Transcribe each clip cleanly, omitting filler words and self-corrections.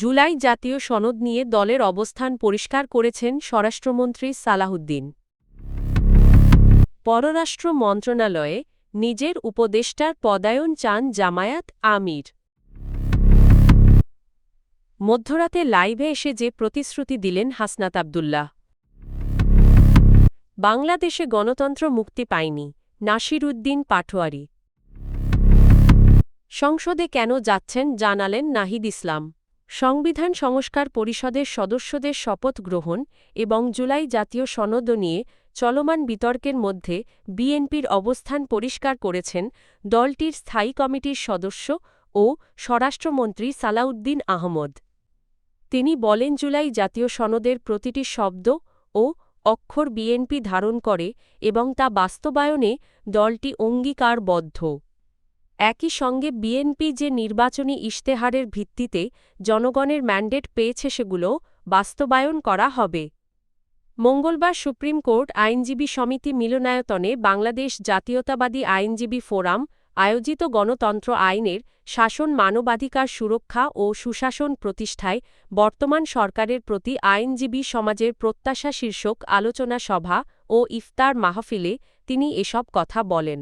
জুলাই জাতীয় সনদ নিয়ে দলের অবস্থান পরিষ্কার করেছেন স্বরাষ্ট্রমন্ত্রী সালাহউদ্দিন। পররাষ্ট্র মন্ত্রণালয়ে নিজের উপদেষ্টার পদায়ন চান জামায়াত আমির। মধ্যরাতে লাইভে এসে যে প্রতিশ্রুতি দিলেন হাসনাত আব্দুল্লাহ। বাংলাদেশে গণতন্ত্র মুক্তি পায়নি, নাসিরউদ্দিন পাটোয়ারি। সংসদে কেন যাচ্ছেন জানালেন নাহিদ ইসলাম। সংবিধান সংস্কার পরিষদের সদস্যদের শপথ গ্রহণ এবং জুলাই জাতীয় সনদ নিয়ে চলমান বিতর্কের মধ্যে বিএনপির অবস্থান পরিষ্কার করেছেন দলটির স্থায়ী কমিটির সদস্য ও স্বরাষ্ট্রমন্ত্রী সালাউদ্দিন আহমদ। তিনি বলেন, জুলাই জাতীয় সনদের প্রতিটি শব্দ ও অক্ষর বিএনপি ধারণ করে এবং তা বাস্তবায়নে দলটি অঙ্গীকারবদ্ধ। একই সঙ্গে বিএনপি যে নির্বাচনী ইশতেহারের ভিত্তিতে জনগণের ম্যান্ডেট পেয়েছে সেগুলো বাস্তবায়ন করা হবে। মঙ্গলবার সুপ্রিম কোর্ট আইনজীবী সমিতি মিলনায়তনে বাংলাদেশ জাতীয়তাবাদী আইনজীবী ফোরাম আয়োজিত গণতন্ত্র আইনের শাসন, মানবাধিকার সুরক্ষা ও সুশাসন প্রতিষ্ঠায় বর্তমান সরকারের প্রতি আইনজীবী সমাজের প্রত্যাশা শীর্ষক আলোচনা সভা ও ইফতার মাহফিলে তিনি এসব কথা বলেন।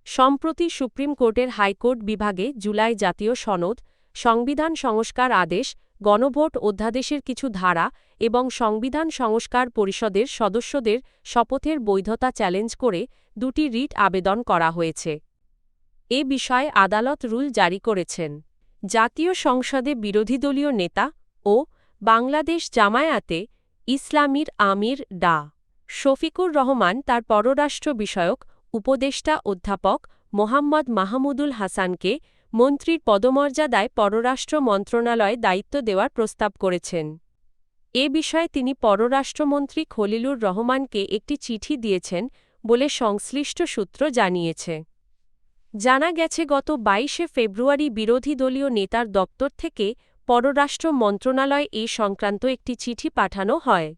সম্প্রতি সুপ্রিম কোর্টের হাইকোর্ট বিভাগে জুলাই জাতীয় সনদ, সংবিধান সংস্কার আদেশ, গণভোট অধ্যাদেশের কিছু ধারা এবং সংবিধান সংস্কার পরিষদের সদস্যদের শপথের বৈধতা চ্যালেঞ্জ করে দুটি রিট আবেদন করা হয়েছে। এ বিষয়ে আদালত রুল জারি করেছেন। জাতীয় সংসদে বিরোধীদলীয় নেতা ও বাংলাদেশ জামায়াতে ইসলামীর আমির ডা. শফিকুর রহমান তার পররাষ্ট্র বিষয়ক উপদেষ্টা অধ্যাপক মোহাম্মদ মাহমুদুল হাসানকে মন্ত্রীর পদমর্যাদায় পররাষ্ট্র মন্ত্রণালয়ে দায়িত্ব দেওয়ার প্রস্তাব করেছেন। এ বিষয়ে তিনি পররাষ্ট্রমন্ত্রী খলিলুর রহমানকে একটি চিঠি দিয়েছেন বলে সংশ্লিষ্ট সূত্র জানিয়েছে। জানা গেছে, গত ২২শে ফেব্রুয়ারি বিরোধী দলীয় নেতার দপ্তর থেকে পররাষ্ট্র মন্ত্রণালয়ে এ সংক্রান্ত একটি চিঠি পাঠানো হয়।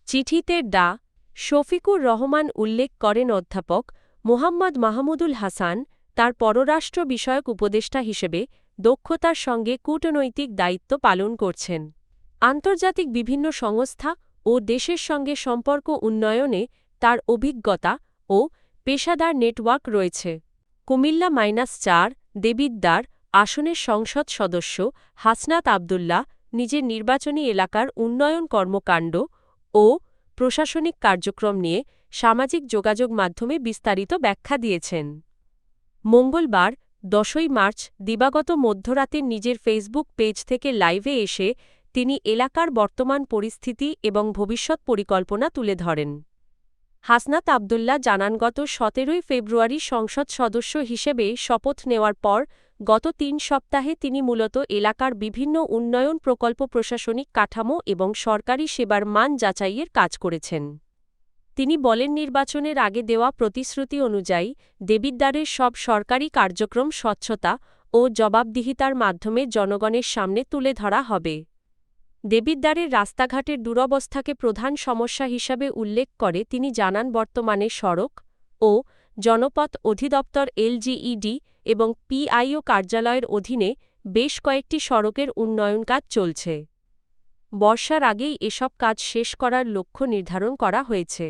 চিঠিতে ডা. শফিকুর রহমান উল্লেখ করেন, অধ্যাপক মোহাম্মদ মাহমুদুল হাসান তার পররাষ্ট্র বিষয়ক উপদেষ্টা হিসেবে দক্ষতার সঙ্গে কূটনৈতিক দায়িত্ব পালন করছেন। আন্তর্জাতিক বিভিন্ন সংস্থা ও দেশের সঙ্গে সম্পর্ক উন্নয়নে তার অভিজ্ঞতা ও পেশাদার নেটওয়ার্ক রয়েছে। কুমিল্লা-৪ দেবিদ্বার আসনের সংসদ সদস্য হাসনাত আব্দুল্লাহ নিজের নির্বাচনী এলাকার উন্নয়ন কর্মকাণ্ড ও প্রশাসনিক কার্যক্রম নিয়ে সামাজিক যোগাযোগ মাধ্যমে বিস্তারিত ব্যাখ্যা দিয়েছেন। মঙ্গলবার ১০ই মার্চ দিবাগত মধ্যরাতে নিজের ফেসবুক পেজ থেকে লাইভে এসে তিনি এলাকার বর্তমান পরিস্থিতি এবং ভবিষ্যৎ পরিকল্পনা তুলে ধরেন। হাসনাত আব্দুল্লাহ জানান, গত ১৭ই ফেব্রুয়ারি সংসদ সদস্য হিসেবে শপথ নেওয়ার পর গত ৩ সপ্তাহে তিনি মূলত এলাকার বিভিন্ন উন্নয়ন প্রকল্প, প্রশাসনিক কাঠামো এবং সরকারি সেবার মান যাচাইয়ের কাজ করেছেন। তিনি বলেন, নির্বাচনের আগে দেওয়া প্রতিশ্রুতি অনুযায়ী দেবিদ্বারের সব সরকারি কার্যক্রম স্বচ্ছতা ও জবাবদিহিতার মাধ্যমে জনগণের সামনে তুলে ধরা হবে। দেবিদ্বারের রাস্তাঘাটের দুরবস্থাকে প্রধান সমস্যা হিসাবে উল্লেখ করে তিনি জানান, বর্তমানে সড়ক ও জনপথ অধিদপ্তর এলজিইডি এবং পিআইও কার্যালয়ের অধীনে বেশ কয়েকটি সড়কের উন্নয়ন কাজ চলছে। বর্ষার আগেই এসব কাজ শেষ করার লক্ষ্য নির্ধারণ করা হয়েছে।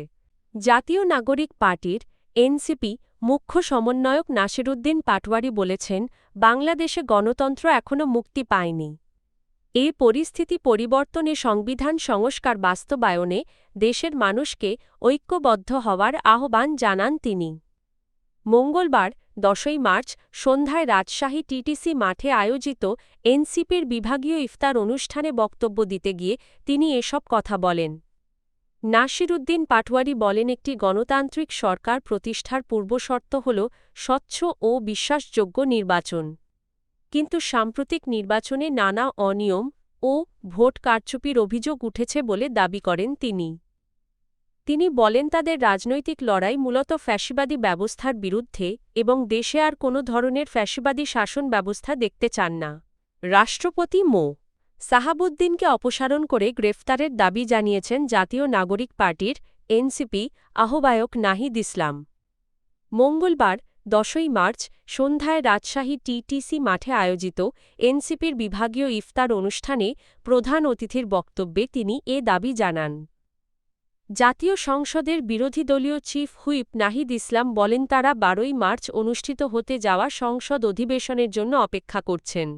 জাতীয় নাগরিক পার্টির এনসিপি মুখ্য সমন্বয়ক নাসিরউদ্দিন পাটোয়ারি বলেছেন, বাংলাদেশে গণতন্ত্র এখনও মুক্তি পায়নি। এ পরিস্থিতি পরিবর্তনে সংবিধান সংস্কার বাস্তবায়নে দেশের মানুষকে ঐক্যবদ্ধ হওয়ার আহ্বান জানান তিনি। মঙ্গলবার ১০ই মার্চ সন্ধ্যায় রাজশাহী টিটিসি মাঠে আয়োজিত এনসিপির বিভাগীয় ইফতার অনুষ্ঠানে বক্তব্য দিতে গিয়ে তিনি এসব কথা বলেন। নাসিরউদ্দিন পাটোয়ারি বলেন, একটি গণতান্ত্রিক সরকার প্রতিষ্ঠার পূর্বশর্ত হল স্বচ্ছ ও বিশ্বাসযোগ্য নির্বাচন। কিন্তু সাম্প্রতিক নির্বাচনে নানা অনিয়ম ও ভোট কারচুপির অভিযোগ উঠেছে বলে দাবি করেন তিনি। তিনি বলেন, তাদের রাজনৈতিক লড়াই মূলত ফ্যাসিবাদী ব্যবস্থার বিরুদ্ধে এবং দেশে আর কোনো ধরনের ফ্যাসিবাদী শাসন ব্যবস্থা দেখতে চান না। রাষ্ট্রপতি মো. সাহাবুদ্দিনকে অপসারণ করে গ্রেফতারের দাবি জানিয়েছেন জাতীয় নাগরিক পার্টির এনসিপি আহ্বায়ক নাহিদ ইসলাম। মঙ্গলবার 10ই মার্চ সন্ধ্যায় রাজশাহী টিটিসি মাঠে আয়োজিত এনসিপির বিভাগীয় ইফতার অনুষ্ঠানে প্রধান অতিথির বক্তব্যে তিনি এ দাবি জানান। জাতীয় সংসদের বিরোধী দলীয় চিফ হুইপ নাহিদ ইসলাম বলেন তারা 12ই মার্চ অনুষ্ঠিত হতে যাওয়া সংসদ অধিবেশনের জন্য অপেক্ষা করছেন।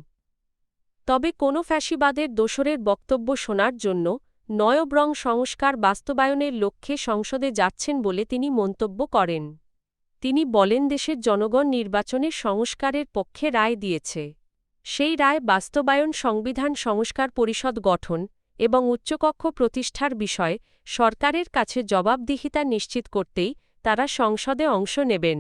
তবে কোনো ফ্যাসিবাদের দোসরের বক্তব্য শোনার জন্য নয়ব্রং সংস্কার বাস্তবায়নের লক্ষ্যে সংসদে যাচ্ছেন বলে তিনি মন্তব্য করেন। তিনি বলেন দেশের জনগণ নির্বাচনে সংস্কারের পক্ষে রায় দিয়েছে। সেই রায় বাস্তবায়ন সংবিধান সংস্কার পরিষদ গঠন এবং উচ্চকক্ষ প্রতিষ্ঠার বিষয়ে সরকারের কাছে জবাবদিহিতা নিশ্চিত করতেই তারা সংসদে অংশ নেবেন।